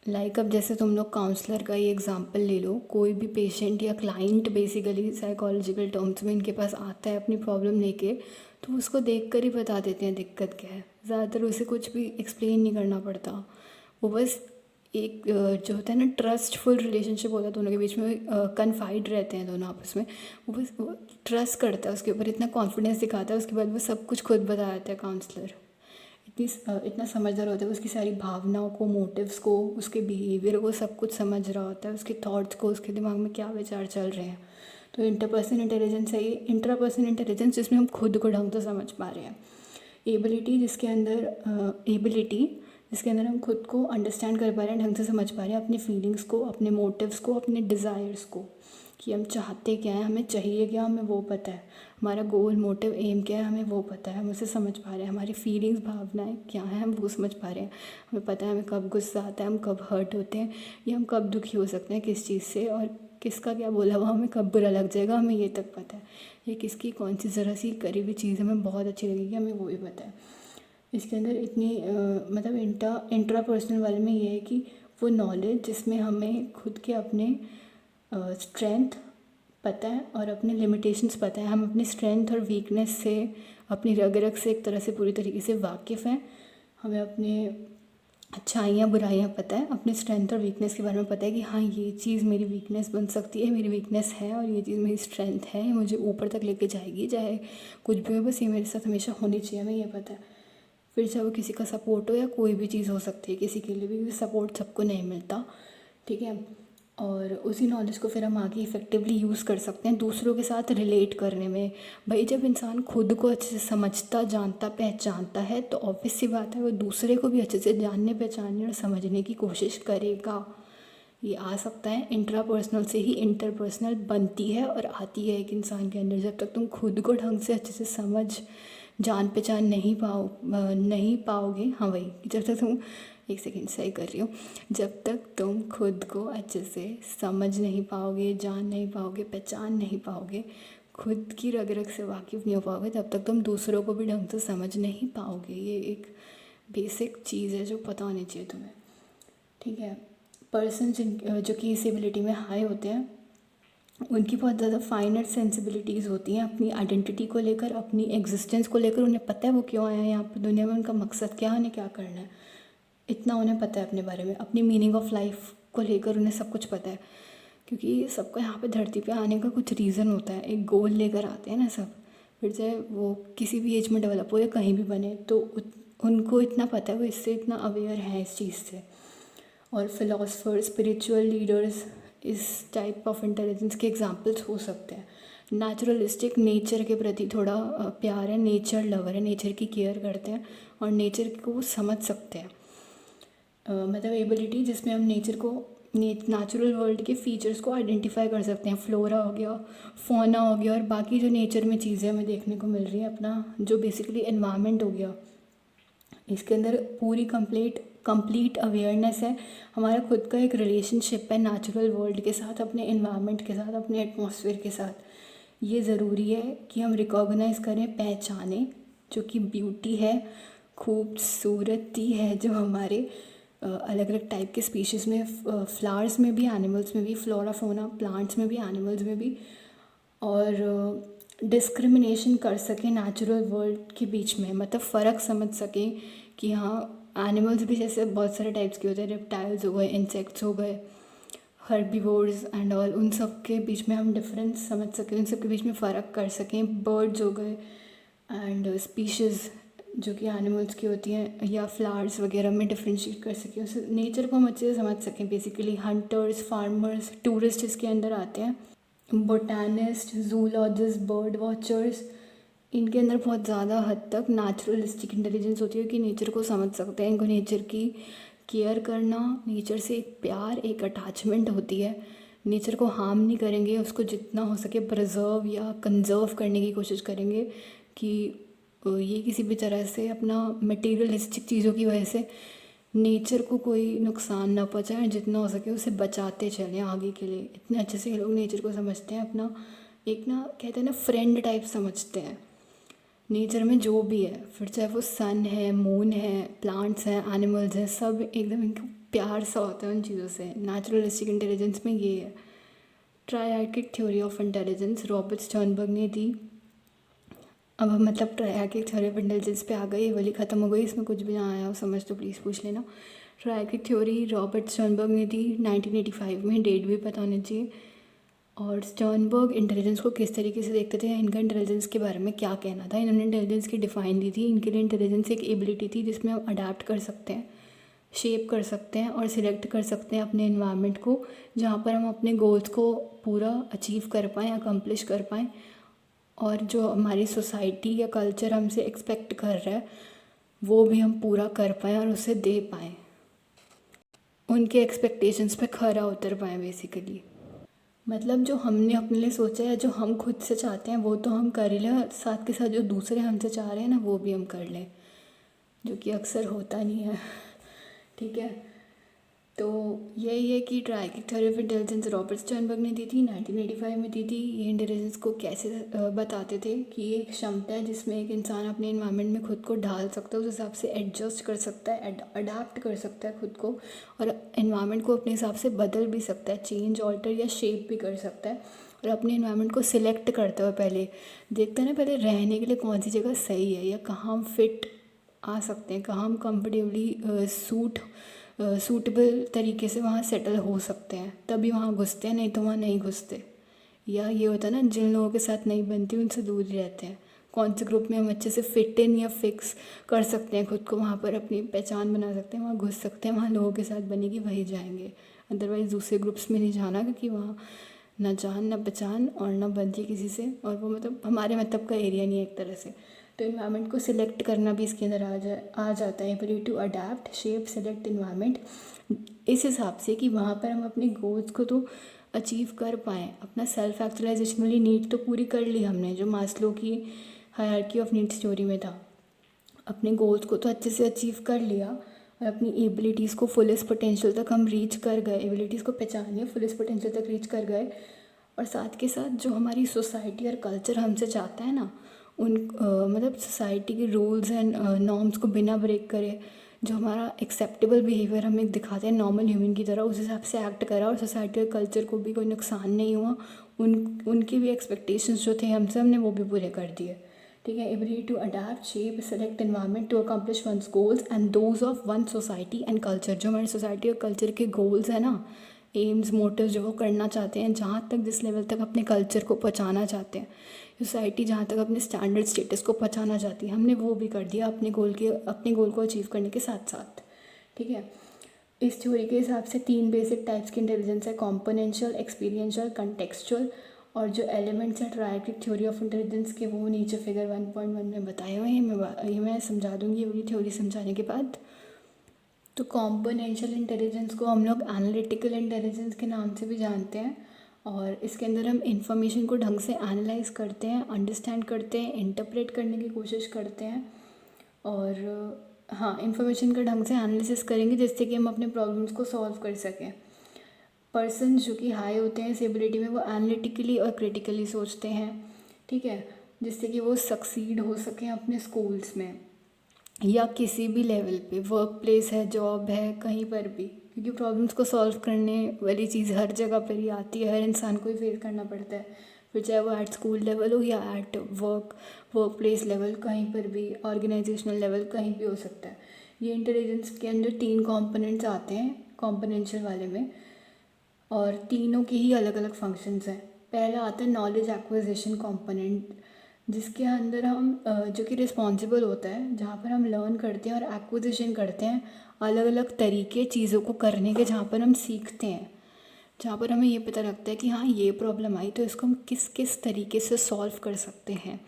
अब जैसे तुम लोग काउंसलर का ही एग्जांपल ले लो, कोई भी पेशेंट या क्लाइंट बेसिकली साइकोलॉजिकल टर्म्स में इनके पास आता है अपनी प्रॉब्लम लेके, तो उसको देख कर ही बता देते हैं दिक्कत क्या है। ज़्यादातर उसे कुछ भी एक्सप्लेन नहीं करना पड़ता। वो बस एक जो होता है ना, ट्रस्टफुल रिलेशनशिप होता है दोनों के बीच में, कन्फाइड रहते हैं दोनों आपस में। वो बस ट्रस्ट करता है, उसके ऊपर इतना कॉन्फिडेंस दिखाता है, उसके बाद वो सब कुछ खुद बता देता है काउंसलर। इतना समझदार होता है, उसकी सारी भावनाओं को, मोटिव्स को, उसके बिहेवियर को सब कुछ समझ रहा होता है, उसके थॉट्स को, उसके दिमाग में क्या विचार चल रहे हैं। तो इंटरपर्सनल इंटेलिजेंस है ये। इंट्रापर्सनल इंटेलिजेंस जिसमें हम खुद को ढंग से समझ पा रहे हैं। एबिलिटी जिसके अंदर हम खुद को अंडरस्टैंड कर पा रहे हैं, ढंग से समझ पा रहे हैं अपनी फीलिंग्स को, अपने मोटिव्स को, अपने डिज़ायर्स को, कि हम चाहते क्या हैं, हमें चाहिए क्या, हमें वो पता है। हमारा गोल, मोटिव, एम क्या है, हमें वो पता है, हम उसे समझ पा रहे हैं। हमारी फीलिंग्स, भावनाएं क्या हैं, हम वो समझ पा रहे हैं। हमें पता है हमें कब गुस्सा आता है, हम कब हर्ट होते हैं, या हम कब दुखी हो सकते हैं किस चीज़ से, और किसका क्या बोला हुआ हमें कब बुरा लग जाएगा, हमें ये तक पता है। ये किसकी कौन सी ज़रा सी करी हुई चीज़ हमें बहुत अच्छी लगेगी, हमें वो भी पता है। इसके अंदर इतनी मतलब इंट्रापर्सनल वाले में ये है कि वो नॉलेज जिसमें हमें खुद के अपने स्ट्रेंथ पता है और अपने लिमिटेशंस पता है। हम अपनी स्ट्रेंथ और वीकनेस से, अपनी रग रग से एक तरह से पूरी तरीके से वाकिफ़ हैं। हमें अपने अच्छाइयाँ बुराइयाँ पता है, अपने स्ट्रेंथ और वीकनेस के बारे में पता है कि हाँ ये चीज़ मेरी वीकनेस बन सकती है, मेरी वीकनेस है, और ये चीज़ मेरी स्ट्रेंथ है, ये मुझे ऊपर तक लेके जाएगी, चाहे कुछ भी हो, बस ये मेरे साथ हमेशा होनी चाहिए, हमें ये पता है। फिर चाहे वो किसी का सपोर्ट हो या कोई भी चीज़ हो सकती है किसी के लिए भी, क्योंकि सपोर्ट सबको नहीं मिलता, ठीक है। और उसी नॉलेज को फिर हम आगे इफ़ेक्टिवली यूज़ कर सकते हैं दूसरों के साथ रिलेट करने में। भाई जब इंसान खुद को अच्छे से समझता, जानता, पहचानता है, तो ऑब्वियस सी बात है वो दूसरे को भी अच्छे से जानने, पहचानने और समझने की कोशिश करेगा। ये आ सकता है इंट्रापर्सनल से ही इंटरपर्सनल बनती है और आती है एक इंसान के अंदर। जब तक तुम खुद को ढंग से अच्छे से समझ, जान पहचान नहीं पाओगे, हाँ वही, जब तक तुम, एक सेकेंड सही कर रही हूँ, जब तक तुम खुद को अच्छे से समझ नहीं पाओगे, जान नहीं पाओगे, पहचान नहीं पाओगे, खुद की रग रग से वाकिफ़ नहीं हो पाओगे, तब तक तुम दूसरों को भी ढंग से समझ नहीं पाओगे। ये एक बेसिक चीज़ है जो पता होनी चाहिए तुम्हें, ठीक है। पर्सन जो कि इस एबिलिटी में हाई होते हैं, उनकी बहुत ज़्यादा फाइनर सेंसिबिलिटीज़ होती हैं अपनी आइडेंटिटी को लेकर, अपनी एग्जिस्टेंस को लेकर। उन्हें पता है वो क्यों आए हैं यहाँ पर दुनिया में, उनका मकसद क्या है, उन्हें क्या करना है, इतना उन्हें पता है अपने बारे में। अपनी मीनिंग ऑफ लाइफ को लेकर उन्हें सब कुछ पता है, क्योंकि सबको यहाँ पे धरती पे आने का कुछ रीज़न होता है, एक गोल लेकर आते हैं ना सब। फिर चाहे वो किसी भी एज में डेवलप हो या कहीं भी बने, तो उनको इतना पता है, वो इससे इतना अवेयर है इस चीज़ से। और फिलोसफर, स्पिरिचुअल लीडर्स इस टाइप ऑफ इंटेलिजेंस के एग्जांपल्स हो सकते हैं। नेचुरलिस्टिक, नेचर के प्रति थोड़ा प्यार है, नेचर लवर है, नेचर की केयर करते हैं और नेचर को समझ सकते हैं। मतलब एबिलिटी जिसमें हम नेचर को, नेचुरल वर्ल्ड के फीचर्स को आइडेंटिफाई कर सकते हैं। फ्लोरा हो गया, फौना हो गया, और बाकी जो नेचर में चीज़ें हमें देखने को मिल रही हैं, अपना जो बेसिकली एनवायरनमेंट हो गया, इसके अंदर पूरी कंप्लीट अवेयरनेस है। हमारा खुद का एक रिलेशनशिप है नेचुरल वर्ल्ड के साथ, अपने एनवायरनमेंट के साथ, अपने एटमॉस्फेयर के साथ। ये ज़रूरी है कि हम रिकॉग्नाइज़ करें, पहचानें, जो कि ब्यूटी है, खूबसूरती है, जो हमारे अलग अलग टाइप के स्पीशीज़ में, फ्लावर्स में भी, एनिमल्स में भी, फ्लोरा फोना, प्लांट्स में भी, एनिमल्स में भी, और डिस्क्रिमिनेशन कर सकें नेचुरल वर्ल्ड के बीच में, मतलब फ़र्क समझ सकें कि हाँ एनिमल्स भी जैसे बहुत सारे टाइप्स के होते हैं, रेप्टाइल्स हो गए, इंसेक्ट्स हो गए, हर्बीवोर्स एंड ऑल, उन सब के बीच में हम डिफरेंस समझ सकें, उन सब के बीच में फ़र्क कर सकें। बर्ड्स हो गए, एंड स्पीशीज़ जो कि एनिमल्स की होती हैं या फ्लावर्स वगैरह में डिफ्रेंशिएट कर सकें, उस नेचर को हम अच्छे से समझ सकें। बेसिकली हंटर्स, फार्मर्स, टूरिस्ट इसके अंदर आते हैं, बोटानिस्ट, जूलॉजिस्ट, बर्ड वॉचर्स, इनके अंदर बहुत ज़्यादा हद तक नेचुरलिस्टिक इंटेलिजेंस होती है कि नेचर को समझ सकते हैं, इनको नेचर की केयर करना, नेचर से एक प्यार, एक अटैचमेंट होती है। नेचर को हार्म नहीं करेंगे, उसको जितना हो सके प्रिजर्व या कंजर्व करने की कोशिश करेंगे कि ये किसी भी तरह से अपना मटेरियलिस्टिक चीज़ों की वजह से नेचर को कोई नुकसान ना पहुँचाए, जितना हो सके उसे बचाते चलें आगे के लिए। इतने अच्छे से ये लोग नेचर को समझते हैं, अपना एक ना कहते हैं ना फ्रेंड टाइप समझते हैं नेचर में जो भी है, फिर चाहे वो सन है, मून है, प्लांट्स हैं, एनिमल्स हैं, सब एकदम इनको प्यार सा होता है उन चीज़ों से। नेचुरलिस्टिक इंटेलिजेंस में ये है। Triarchic theory of intelligence Robert Sternberg ने दी। अब हम मतलब ट्रायर्किक थ्योरी ऑफ इंटेलिजेंस पे आ गए, ये वाली ख़त्म हो गई, इसमें कुछ भी ना आया हो समझ तो प्लीज़ पूछ लेना। ट्रायर्किक थ्योरी रॉबर्ट स्टर्नबर्ग ने दी 1985 में, डेट भी पता होनी चाहिए। और स्टर्नबर्ग इंटेलिजेंस को किस तरीके से देखते थे, इनका इंटेलिजेंस के बारे में क्या कहना था, इन्होंने इंटेलिजेंस की डिफ़ाइन दी थी। इनके लिए इंटेलिजेंस एक एबिलिटी थी जिसमें हम अडाप्ट कर सकते हैं, शेप कर सकते हैं और सिलेक्ट कर सकते हैं अपने इन्वायरमेंट को, जहाँ पर हम अपने गोल्स को पूरा अचीव कर पाएँ, अकम्प्लिश कर पाएँ, और जो हमारी सोसाइटी या कल्चर हमसे एक्सपेक्ट कर रहा है वो भी हम पूरा कर पाएँ और उसे दे पाएँ, उनके एक्सपेक्टेशंस पे खरा उतर पाएँ बेसिकली। मतलब जो हमने अपने लिए सोचा है, जो हम खुद से चाहते हैं वो तो हम कर ही लें, साथ के साथ जो दूसरे हमसे चाह रहे हैं ना वो भी हम कर लें, जो कि अक्सर होता नहीं है। ठीक है, तो यही है कि triarchic theory of intelligence Robert Sternberg ने दी थी, 1985 में दी थी। ये इंटेलिजेंस को कैसे बताते थे कि ये एक क्षमता है जिसमें एक इंसान अपने इन्वायरमेंट में खुद को ढाल सकता है, उस हिसाब से एडजस्ट कर सकता है, अडाप्ट कर सकता है खुद को, और इन्वायरमेंट को अपने हिसाब से बदल भी सकता है, चेंज, ऑल्टर या शेप भी कर सकता है। और अपने इन्वायरमेंट को सिलेक्ट करते हुए पहले देखते हैं ना, पहले रहने के लिए कौन सी जगह सही है या कहाँ हम फिट आ सकते हैं, कहाँ हम कंफर्टेबली सूटेबल तरीके से वहाँ सेटल हो सकते हैं, तभी वहाँ घुसते हैं, नहीं तो वहाँ नहीं घुसते। या ये होता है ना, जिन लोगों के साथ नहीं बनती उनसे दूर ही रहते हैं। कौन से ग्रुप में हम अच्छे से फिट इन या फिक्स कर सकते हैं खुद को, वहाँ पर अपनी पहचान बना सकते हैं, वहाँ घुस सकते हैं, वहाँ लोगों के साथ बनेगी वही जाएंगे। अदरवाइज़ दूसरे ग्रुप्स में नहीं जाना, क्योंकि वहाँ ना जान ना पहचान और ना बनती किसी से, और वो मतलब हमारे मतलब का एरिया नहीं है एक तरह से। तो इन्वायरमेंट को सिलेक्ट करना भी इसके अंदर आ जाता है, ability to adapt, shape, select environment इस हिसाब से कि वहाँ पर हम अपने गोल्स को तो अचीव कर पाएँ, अपना सेल्फ एक्चुअलाइजेशन वाली नीड तो पूरी कर ली हमने, जो मास्लो की हायरार्की ऑफ नीड्स थ्योरी में था। अपने गोल्स को तो अच्छे से अचीव कर लिया और अपनी एबिलिटीज़ को फुलेस्ट पोटेंशियल तक हम रीच कर गए, एबिलिटीज़ को पहचानिए, फुलेस्ट पोटेंशियल तक रीच कर गए, और साथ के साथ जो हमारी सोसाइटी और कल्चर हमसे चाहता है ना, उन मतलब सोसाइटी के रूल्स एंड नॉर्म्स को बिना ब्रेक करे, जो हमारा एक्सेप्टेबल बिहेवियर हमें दिखाते हैं नॉर्मल ह्यूमन की तरह, उस हिसाब से एक्ट करा और सोसाइटी और कल्चर को भी कोई नुकसान नहीं हुआ, उनके भी एक्सपेक्टेशंस जो थे हमसे, हमने वो भी पूरे कर दिए। ठीक है, ability to adapt, shape, select environment to accomplish one's goals and those of one society and culture. जो हमारी सोसाइटी और कल्चर के गोल्स हैं ना, एम्स, मोटिव, जो वो करना चाहते हैं, जहाँ तक जिस लेवल तक अपने कल्चर को पहुँचाना चाहते हैं, सोसाइटी जहाँ तक अपने स्टैंडर्ड स्टेटस को पहुँचाना चाहती है, हमने वो भी कर दिया अपने गोल को अचीव करने के साथ साथ। ठीक है, इस थ्योरी के हिसाब से 3 बेसिक टाइप्स की इंटेलिजेंस है, कॉम्पोनेंशियल, एक्सपीरियंशियल, कंटेक्सचुअल। और जो एलिमेंट्स हैं ट्रायर्किक थ्योरी ऑफ इंटेलिजेंस के वो नीचे फिगर 1.1 में बताए हुए हैं, ये मैं समझा दूँगी ये वाली थ्योरी समझाने के बाद। तो कॉम्पोनेंशियल इंटेलिजेंस को हम लोग एनालिटिकल इंटेलिजेंस के नाम से भी जानते हैं, और इसके अंदर हम इंफॉर्मेशन को ढंग से एनालाइज करते हैं, अंडरस्टैंड करते हैं, इंटरप्रेट करने की कोशिश करते हैं, और हाँ, इंफॉर्मेशन का ढंग से एनालिसिस करेंगे जिससे कि हम अपने प्रॉब्लम्स को सॉल्व कर सकें। पर्सन जो कि हाई होते हैं इस एबिलिटी में, वो एनालिटिकली और क्रिटिकली सोचते हैं। ठीक है, जिससे कि वो सक्सीड हो सकें अपने स्कूल्स में या किसी भी लेवल पे, वर्क प्लेस है, जॉब है, कहीं पर भी, क्योंकि प्रॉब्लम्स को सॉल्व करने वाली चीज़ हर जगह पर ही आती है, हर इंसान को ही फेस करना पड़ता है, फिर चाहे वो एट स्कूल लेवल हो या एट वर्क प्लेस लेवल, कहीं पर भी, ऑर्गेनाइजेशनल लेवल, कहीं भी हो सकता है। ये इंटेलिजेंस के अंदर 3 कॉम्पोनेंट्स आते हैं कॉम्पोनेंशियल वाले में, और तीनों के ही अलग अलग फंक्शंस हैं। पहला आता है नॉलेज एक्विजिशन कॉम्पोनेंट, जिसके अंदर हम जो कि रिस्पॉन्सिबल होता है, जहाँ पर हम लर्न करते हैं और एक्विजिशन करते हैं अलग अलग तरीके चीज़ों को करने के, जहाँ पर हम सीखते हैं, जहाँ पर हमें ये पता लगता है कि हाँ ये प्रॉब्लम आई तो इसको हम किस किस तरीके से सॉल्व कर सकते हैं,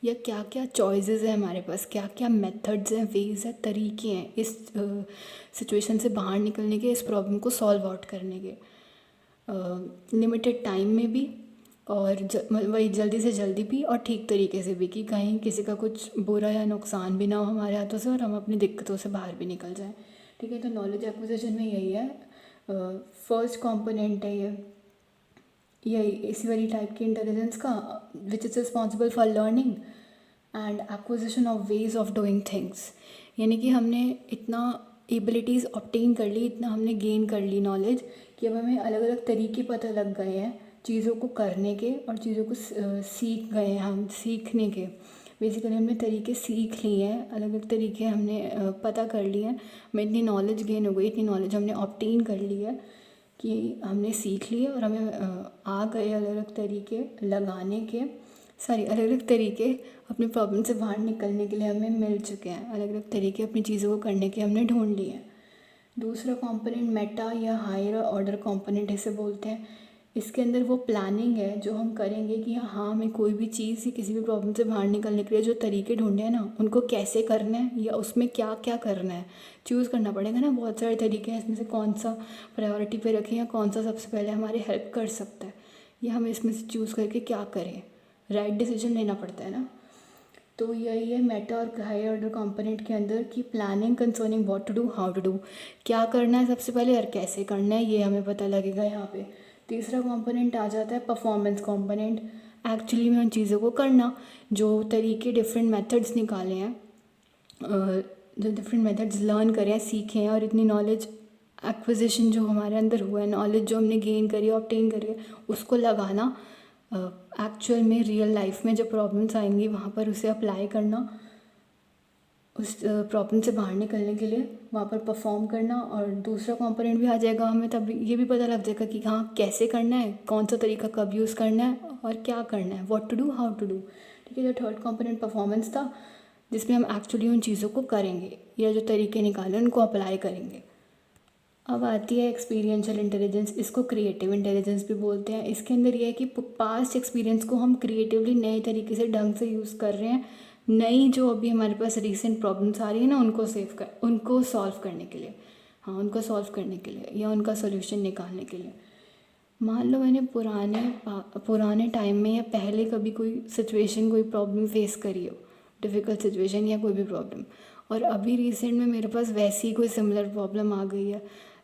या क्या क्या चॉइसेस है हमारे पास, क्या क्या मेथड्स हैं, वेज हैं, तरीके हैं इस सिचुएशन से बाहर निकलने के, इस प्रॉब्लम को सॉल्व आउट करने के लिमिटेड टाइम में भी, और वही जल्दी से जल्दी भी और ठीक तरीके से भी, कि कहीं किसी का कुछ बुरा या नुकसान भी ना हो हमारे हाथों से और हम अपनी दिक्कतों से बाहर भी निकल जाएं। ठीक है, तो नॉलेज एक्विजिशन में यही है, फर्स्ट कंपोनेंट है यही इसी वाली टाइप की इंटेलिजेंस का, which is responsible for learning and acquisition of ways of doing things. यानी कि हमने इतना एबिलिटीज़ ऑब्टेन कर ली, इतना हमने गेन कर ली नॉलेज, कि अब हमें अलग अलग तरीके पता लग गए हैं चीज़ों को करने के, और चीज़ों को सीख गए हैं हम सीखने के। बेसिकली हमने तरीके सीख लिए हैं, अलग अलग तरीके हमने पता कर लिए हैं, हमें इतनी नॉलेज गेन हो गई, इतनी नॉलेज हमने ऑब्टेन कर ली है कि हमने सीख लिए, और हमें आ गए अलग अलग तरीके लगाने के, अलग अलग तरीके अपनी प्रॉब्लम से बाहर निकलने के लिए हमें मिल चुके हैं, अलग अलग तरीके अपनी चीज़ों को करने के हमने ढूंढ लिए हैं। दूसरा कंपोनेंट मेटा या हायर ऑर्डर कंपोनेंट इसे बोलते हैं। इसके अंदर वो प्लानिंग है जो हम करेंगे कि हाँ हमें कोई भी चीज़ या किसी भी प्रॉब्लम से बाहर निकलने के लिए जो तरीके ढूंढे हैं ना, उनको कैसे करना है या उसमें क्या क्या करना है, चूज़ करना पड़ेगा ना। बहुत सारे तरीके हैं, इसमें से कौन सा प्रायोरिटी पे रखें या कौन सा सबसे पहले हमारी हेल्प कर सकता है, या हमें इसमें से चूज़ करके क्या करें, राइट डिसीजन लेना पड़ता है ना। तो यही है मेटा और हायर ऑर्डर कंपोनेंट के अंदर की planning concerning what to do, how to do, क्या करना है सबसे पहले और कैसे करना है, ये हमें पता लगेगा यहाँ पे। तीसरा कंपोनेंट आ जाता है परफॉर्मेंस कंपोनेंट, एक्चुअली में उन चीज़ों को करना, जो तरीके डिफरेंट मेथड्स निकाले हैं, जो डिफरेंट मेथड्स लर्न करें, सीखे हैं, और इतनी नॉलेज एक्विजिशन जो हमारे अंदर हुआ है, नॉलेज जो हमने गेन करी है, ऑब्टेन करी है, उसको लगाना एक्चुअल में रियल लाइफ में जो प्रॉब्लम्स आएंगी वहाँ पर उसे अप्लाई करना, उस प्रॉब्लम से बाहर निकलने के लिए वहाँ पर परफॉर्म करना। और दूसरा कंपोनेंट भी आ जाएगा, हमें तब ये भी पता लग जाएगा कि हाँ कैसे करना है, कौन सा तरीका कब यूज़ करना है और क्या करना है, what to do, how to do. ठीक है, जो थर्ड कंपोनेंट परफॉर्मेंस था, जिसमें हम एक्चुअली उन चीज़ों को करेंगे या जो तरीके निकाले उनको अप्लाई करेंगे। अब आती है एक्सपीरियंशियल इंटेलिजेंस, इसको क्रिएटिव इंटेलिजेंस भी बोलते हैं। इसके अंदर यह है कि पास्ट एक्सपीरियंस को हम क्रिएटिवली नए तरीके से ढंग से यूज़ कर रहे हैं, नई जो अभी हमारे पास रीसेंट प्रॉब्लम्स आ रही है ना, उनको सॉल्व करने के लिए, हाँ उनको सॉल्व करने के लिए या उनका सोल्यूशन निकालने के लिए। मान लो मैंने पुराने टाइम में या पहले कभी कोई सिचुएशन, कोई प्रॉब्लम फेस करी हो, डिफ़िकल्ट सिचुएशन या कोई भी प्रॉब्लम, और अभी रिसेंट में मेरे पास वैसी ही कोई सिमिलर प्रॉब्लम आ गई है।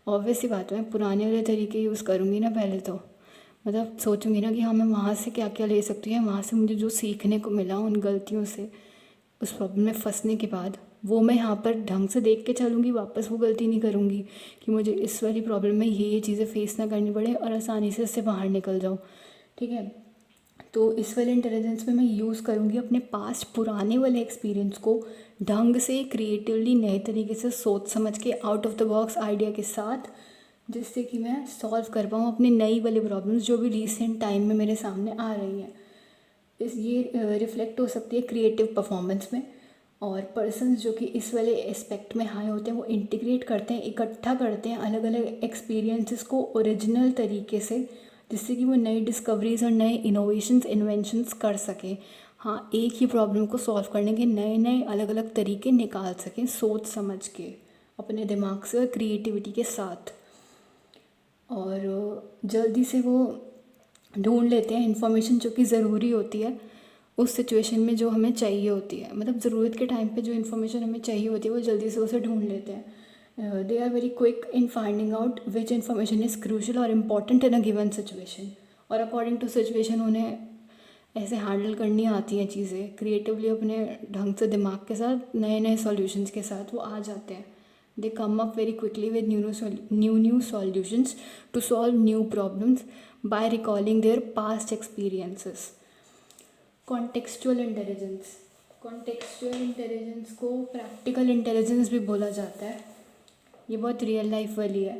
ऑब्वियस सी बात है, मैं पुराने वाले तरीके यूज़ करूँगी ना पहले तो, मतलब सोचूंगी ना कि हाँ मैं वहाँ से क्या क्या ले सकती हूँ, वहाँ से मुझे जो सीखने को मिला उन गलतियों से, उस प्रॉब्लम में फंसने के बाद, वो मैं यहाँ पर ढंग से देख के चलूँगी, वापस वो गलती नहीं करूँगी कि मुझे इस वाली प्रॉब्लम में ये चीज़ें फेस ना करनी पड़े और आसानी से इससे बाहर निकल जाऊँ। ठीक है, तो इस वाले इंटेलिजेंस में मैं यूज़ करूँगी अपने पास्ट पुराने वाले एक्सपीरियंस को ढंग से क्रिएटिवली नए तरीके से सोच समझ के out of the box idea के साथ, जिससे कि मैं सॉल्व कर पाऊँ अपनी नई वाली प्रॉब्लम्स जो भी रिसेंट टाइम में मेरे सामने आ रही हैं। ये रिफ्लेक्ट हो सकती है क्रिएटिव परफॉर्मेंस में। और पर्सन्स जो कि इस वाले एस्पेक्ट में हाई होते हैं, वो इंटीग्रेट करते हैं, इकट्ठा करते हैं अलग अलग एक्सपीरियंसेस को ओरिजिनल तरीके से, जिससे कि वो नई डिस्कवरीज और नए इनोवेशंस इन्वेंशंस कर सकें। हाँ, एक ही प्रॉब्लम को सॉल्व करने के नए नए अलग अलग तरीके निकाल सकें, सोच समझ के, अपने दिमाग से और क्रिएटिविटी के साथ। और जल्दी से वो ढूंढ लेते हैं इन्फॉर्मेशन जो कि ज़रूरी होती है उस सिचुएशन में, जो हमें चाहिए होती है, मतलब ज़रूरत के टाइम पे जो इन्फॉर्मेशन हमें चाहिए होती है वो जल्दी से उसे ढूंढ लेते हैं। They are very quick in finding out which information is crucial और important in a given situation, और अकॉर्डिंग टू सिचुएशन उन्हें ऐसे हैंडल करनी आती हैं चीज़ें क्रिएटिवली, अपने ढंग से दिमाग के साथ, नए नए सॉल्यूशंस के साथ वो आ जाते हैं। They come up very quickly with new solutions to solve new problems by recalling their past experiences. Contextual intelligence, contextual intelligence को प्रैक्टिकल इंटेलिजेंस भी बोला जाता है। ये बहुत रियल लाइफ वाली है,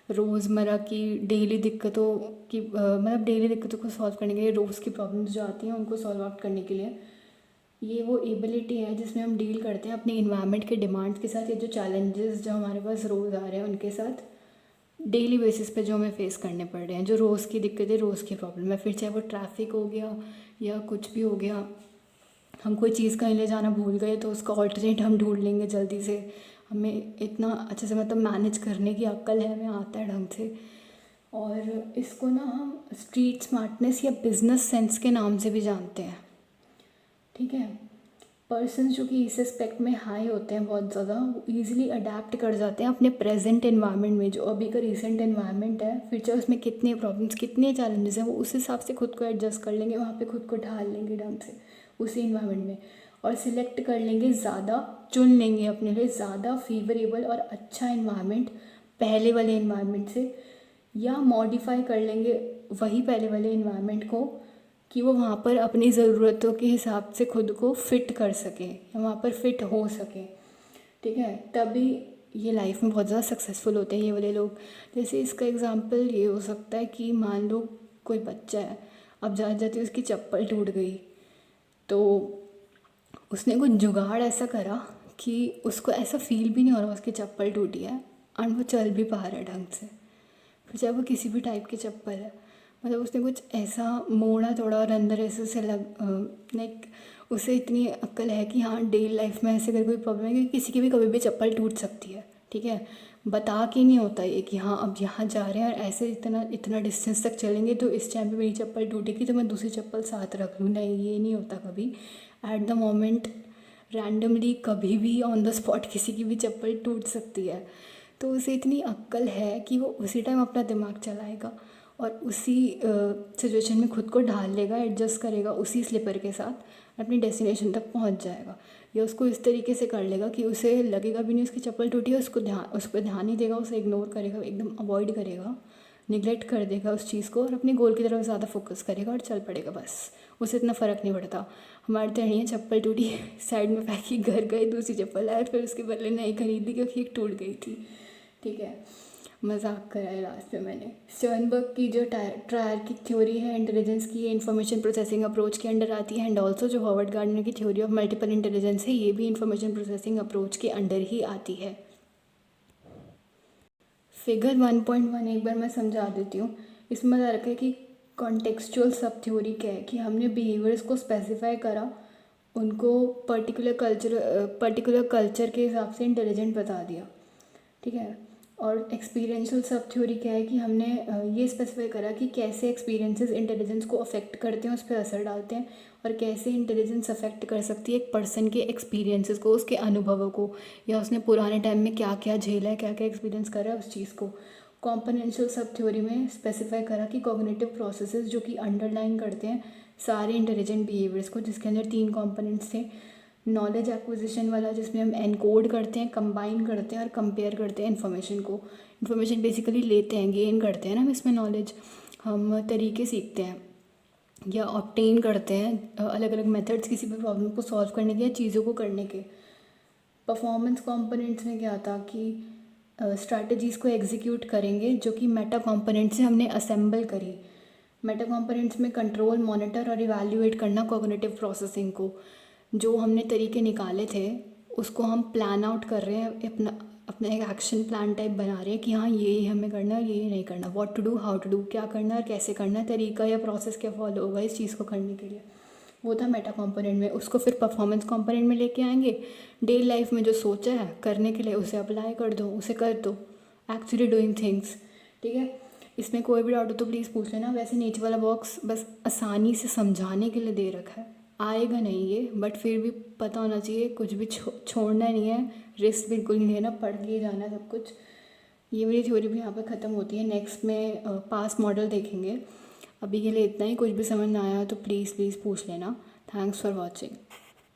रोज़मर्रा की डेली दिक्कतों की मतलब डेली दिक्कतों को सॉल्व करने के लिए, रोज़ की प्रॉब्लम्स जो आती हैं उनको सॉल्व आउट करने के लिए ये वो एबिलिटी है जिसमें हम डील करते हैं अपने इन्वायरमेंट के डिमांड्स के साथ, या जो चैलेंजेस जो हमारे पास रोज़ आ रहे हैं उनके साथ, डेली बेसिस पे जो हमें फेस करने पड़ रहे हैं, जो रोज़ की दिक्कतें, रोज़ की प्रॉब्लम है, फिर चाहे वो ट्रैफिक हो गया या कुछ भी हो गया। हम कोई चीज़ कहीं ले जाना भूल गए तो उसका ऑल्टरनेट हम ढूंढ लेंगे जल्दी से। हमें इतना अच्छे से मतलब मैनेज करने की अक्ल है, हमें आता है ढंग से। और इसको ना हम स्ट्रीट स्मार्टनेस या बिजनेस सेंस के नाम से भी जानते हैं, ठीक है। पर्सन जो कि इस एस्पेक्ट में हाई होते हैं बहुत ज़्यादा, वो ईजिली अडेप्ट कर जाते हैं अपने प्रेजेंट एनवायरनमेंट में, जो अभी का रिसेंट एनवायरनमेंट है। फिर चाहे उसमें कितने प्रॉब्लम्स, कितने चैलेंजेस हैं, वो उस हिसाब से खुद को एडजस्ट कर लेंगे, वहाँ पे खुद को ढाल लेंगे ढंग से उसी इन्वायरमेंट में, और सिलेक्ट कर लेंगे ज़्यादा, चुन लेंगे अपने लिए ज़्यादा फेवरेबल और अच्छा इन्वायरमेंट पहले वाले इन्वायरमेंट से, या मॉडिफाई कर लेंगे वही पहले वाले इन्वायरमेंट को कि वो वहाँ पर अपनी ज़रूरतों के हिसाब से खुद को फिट कर सकें या वहाँ पर फिट हो सकें, ठीक है। तभी ये लाइफ में बहुत ज़्यादा सक्सेसफुल होते हैं ये वाले लोग। जैसे इसका एग्जांपल ये हो सकता है कि मान लो कोई बच्चा है, अब जाते जाते उसकी चप्पल टूट गई, तो उसने कुछ जुगाड़ ऐसा करा कि उसको ऐसा फील भी नहीं हो रहा उसकी चप्पल टूटी है, एंड वो चल भी पा रहा है ढंग से। फिर चाहे वो किसी भी टाइप की चप्पल है, मतलब उसने कुछ ऐसा मोड़ा तोड़ा और अंदर ऐसे से लाइक उसे इतनी अक्ल है कि हाँ डेली लाइफ में ऐसे अगर कोई प्रॉब्लम है कि किसी की भी कभी भी चप्पल टूट सकती है, ठीक है। बता के नहीं होता ये कि हाँ अब यहाँ जा रहे हैं और ऐसे इतना इतना डिस्टेंस तक चलेंगे तो इस टाइम पे मेरी चप्पल टूटेगी तो मैं दूसरी चप्पल साथ रख लूँ, नहीं ये नहीं होता कभी। एट द मोमेंट रैंडमली कभी भी ऑन द स्पॉट किसी की भी चप्पल टूट सकती है। तो उसे इतनी अक्ल है कि वो उसी टाइम अपना दिमाग चलाएगा और उसी सिचुएशन में खुद को ढाल लेगा, एडजस्ट करेगा उसी स्लीपर के साथ, अपनी डेस्टिनेशन तक पहुंच जाएगा। या उसको इस तरीके से कर लेगा कि उसे लगेगा भी नहीं उसकी चप्पल टूटी है, उस पर ध्यान नहीं देगा, उसे इग्नोर करेगा, एकदम अवॉइड करेगा, निगलेक्ट कर देगा उस चीज़ को और अपने गोल की तरफ ज़्यादा फोकस करेगा और चल पड़ेगा बस। उसे इतना फ़र्क नहीं पड़ता। हमारे तो नहीं है, चप्पल टूटी साइड में फेंकी, घर गए, दूसरी चप्पल आए, फिर उसके बदले नई खरीदी क्योंकि एक टूट गई थी, ठीक है। मजाक करा है लास्ट में मैंने। स्टर्नबर्ग की जो ट्रायर्किक थ्योरी है इंटेलिजेंस की, इंफॉर्मेशन प्रोसेसिंग अप्रोच के अंडर आती है, एंड ऑल्सो जो हॉवर्ड गार्डनर की थ्योरी ऑफ मल्टीपल इंटेलिजेंस है, ये भी इंफॉर्मेशन प्रोसेसिंग अप्रोच के अंडर ही आती है। फिगर 1.1 एक बार मैं समझा देती हूँ। इसमें बता रखा है कि कॉन्टेक्सचुअल सब थ्योरी क्या है, कि हमने बिहेवियर्स को स्पेसिफाई करा, उनको पर्टिकुलर कल्चर के हिसाब से इंटेलिजेंट बता दिया, ठीक है। और एक्सपीरियंशियल सब थ्योरी क्या है कि हमने ये स्पेसिफाई करा कि कैसे एक्सपीरियंसेस इंटेलिजेंस को अफेक्ट करते हैं, उस पर असर डालते हैं, और कैसे इंटेलिजेंस अफेक्ट कर सकती है एक पर्सन के एक्सपीरियंसेस को, उसके अनुभवों को, या उसने पुराने टाइम में क्या क्या झेला है, क्या क्या एक्सपीरियंस करा है उस चीज़ को। कॉम्पोनेंशियल सब थ्योरी में स्पेसिफाई करा कि कॉग्निटिव प्रोसेसेस जो कि अंडरलाइन करते हैं सारे इंटेलिजेंट बिहेवियर्स को, जिसके अंदर 3 कॉम्पोनेंट्स थे। नॉलेज एक्विजिशन वाला, जिसमें हम एनकोड करते हैं, कंबाइन करते हैं और कंपेयर करते हैं इन्फॉर्मेशन को। इन्फॉर्मेशन बेसिकली लेते हैं, गेन करते हैं ना हम इसमें नॉलेज, हम तरीके सीखते हैं या ऑब्टेन करते हैं अलग अलग मेथड्स किसी भी प्रॉब्लम को सॉल्व करने के या चीज़ों को करने के। परफॉर्मेंस कंपोनेंट्स में क्या था कि स्ट्रैटेजीज़ को एग्जीक्यूट करेंगे जो कि मेटा कंपोनेंट से हमने असेंबल करी। मेटा कंपोनेंट्स में कंट्रोल, मॉनिटर और इवैल्यूएट करना कॉग्निटिव प्रोसेसिंग को। जो हमने तरीके निकाले थे उसको हम प्लान आउट कर रहे हैं, अपना अपना एक एक्शन प्लान टाइप बना रहे हैं कि हाँ ये हमें करना है, ये नहीं करना, what to do, how to do, क्या करना है और कैसे करना है, तरीका या प्रोसेस क्या फॉलो होगा इस चीज़ को करने के लिए। वो था मेटा कंपोनेंट में। उसको फिर परफॉर्मेंस कंपोनेंट में लेके आएंगे। डेली लाइफ में जो सोचा है करने के लिए उसे अप्लाई कर दो, उसे कर दो, एक्चुअली डूइंग थिंग्स, ठीक है। इसमें कोई भी डाउट हो तो प्लीज़ पूछ लेना। वैसे नीचे वाला बॉक्स बस आसानी से समझाने के लिए दे रखा है, आएगा नहीं ये, बट फिर भी पता होना चाहिए, कुछ भी छोड़ना नहीं है, रिस्क बिल्कुल नहीं लेना, पढ़ के जाना है सब कुछ। ये मेरी थ्योरी भी यहाँ पे ख़त्म होती है। नेक्स्ट में पास मॉडल देखेंगे। अभी के लिए इतना ही। कुछ भी समझ ना आया तो प्लीज़ पूछ लेना। Thanks for watching.